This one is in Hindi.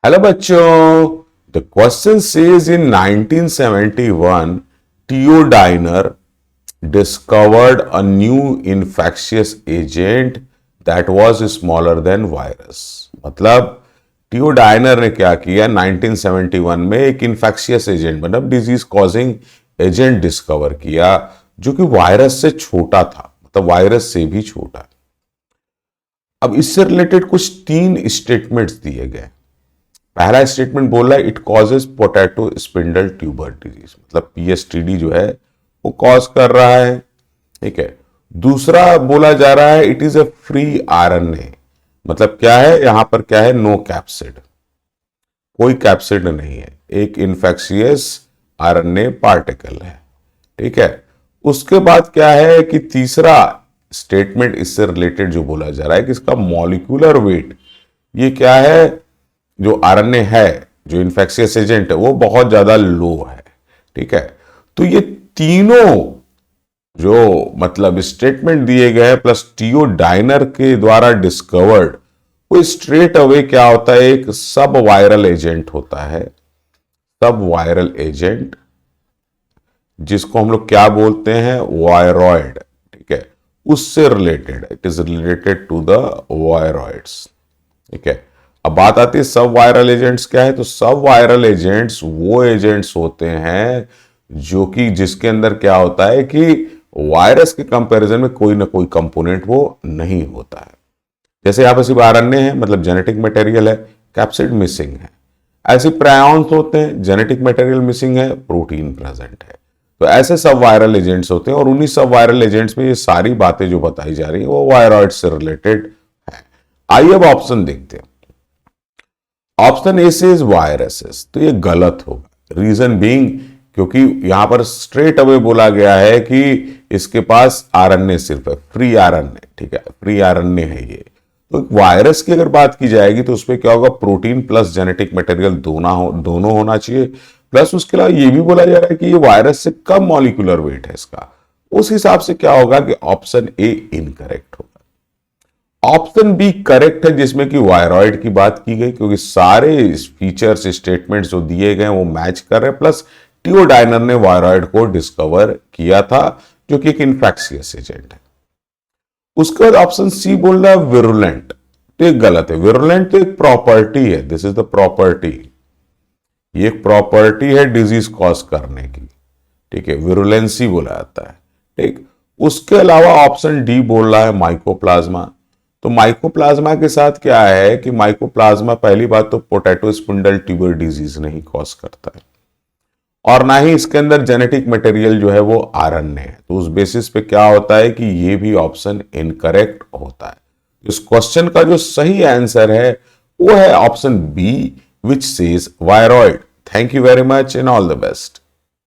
हेलो बच्चों, the question says in 1971 टियोडाइनर discovered a new infectious agent that was smaller than virus। मतलब टियोडाइनर ने क्या किया 1971 में एक इन्फेक्शियस एजेंट मतलब डिजीज कॉजिंग एजेंट डिस्कवर किया जो कि वायरस से छोटा था, मतलब वायरस से भी छोटा। अब इससे रिलेटेड कुछ 3 स्टेटमेंट्स दिए गए। पहला स्टेटमेंट बोल रहा है it causes potato spindle tuber disease, मतलब पीएसटीडी जो है वो कॉज कर रहा है। ठीक है। दूसरा बोला जा रहा है it is a free RNA, मतलब क्या है यहां पर, क्या है, नो कैप्सिड, कोई कैप्सिड नहीं है, एक इन्फेक्शियस आरएनए पार्टिकल है। ठीक है। उसके बाद क्या है कि तीसरा स्टेटमेंट इससे रिलेटेड जो बोला जा रहा है कि इसका मॉलिक्यूलर वेट, ये क्या है, जो आरएनए है, जो इन्फेक्शियस एजेंट है, वो बहुत ज्यादा लो है। ठीक है। तो ये तीनों जो मतलब स्टेटमेंट दिए गए प्लस टियोडाइनर के द्वारा डिस्कवर्ड, वो स्ट्रेट अवे क्या होता है, एक सब वायरल एजेंट होता है। सब वायरल एजेंट जिसको हम लोग क्या बोलते हैं, वायरॉइड। ठीक है। उससे related, it is related to the viroids. ठीक है। अब बात आती है सब वायरल एजेंट्स क्या है, तो सब वायरल एजेंट्स वो एजेंट्स होते हैं जो कि जिसके अंदर क्या होता है कि वायरस के कंपैरिजन में कोई ना कोई कंपोनेंट वो नहीं होता है। जैसे यहां पर सिर्फ आरएनए है, मतलब जेनेटिक मटेरियल है, कैप्सिड मिसिंग है। ऐसे प्रायॉन्स होते हैं, जेनेटिक मटेरियल मिसिंग है, प्रोटीन प्रेजेंट है। तो ऐसे सब वायरल एजेंट्स होते हैं और उन्हीं सब वायरल एजेंट्स में ये सारी बातें जो बताई जा रही है वो वायरॉइड से रिलेटेड है। आइए अब ऑप्शन देखते हैं। ऑप्शन ए से वायरसेस, तो ये गलत होगा। रीजन बीइंग, क्योंकि यहां पर स्ट्रेट अवे बोला गया है कि इसके पास आरएनए सिर्फ है, फ्री आरएनए। ठीक है, फ्री आरएनए है ये। तो वायरस की अगर बात की जाएगी तो उसमें क्या होगा, प्रोटीन प्लस जेनेटिक मटेरियल दोनों होना चाहिए। प्लस उसके अलावा ये भी बोला जा रहा है कि ये वायरस से कम मॉलिक्यूलर वेट है इसका। उस हिसाब से क्या होगा कि ऑप्शन ए इनकरेक्ट होगा। ऑप्शन बी करेक्ट है जिसमें कि वायरॉइड की बात की गई, क्योंकि सारे फीचर्स स्टेटमेंट्स जो दिए गए वो मैच कर रहे हैं। प्लस टियोडाइनर ने वायरॉइड को डिस्कवर किया था जो कि एक इन्फेक्शियस एजेंट है। उसके बाद ऑप्शन सी बोल रहा है विरुलेंट, तो ये गलत है। विरुलेंट तो एक प्रॉपर्टी है, दिस इज द प्रॉपर्टी, ये एक प्रॉपर्टी है डिजीज कॉज करने की। ठीक है, विरुलेंसी बोला जाता है। ठीक। उसके अलावा ऑप्शन डी बोल रहा है माइकोप्लाज्मा। तो माइकोप्लाज्मा के साथ क्या है कि माइकोप्लाज्मा पहली बात तो पोटैटो स्पिंडल ट्यूबर डिजीज नहीं कॉज करता है और ना ही इसके अंदर जेनेटिक मटेरियल जो है वो आरएनए है। तो उस बेसिस पे क्या होता है कि ये भी ऑप्शन इनकरेक्ट होता है। इस क्वेश्चन का जो सही आंसर है वो है option B, which says viroid. Thank you very much and all the best.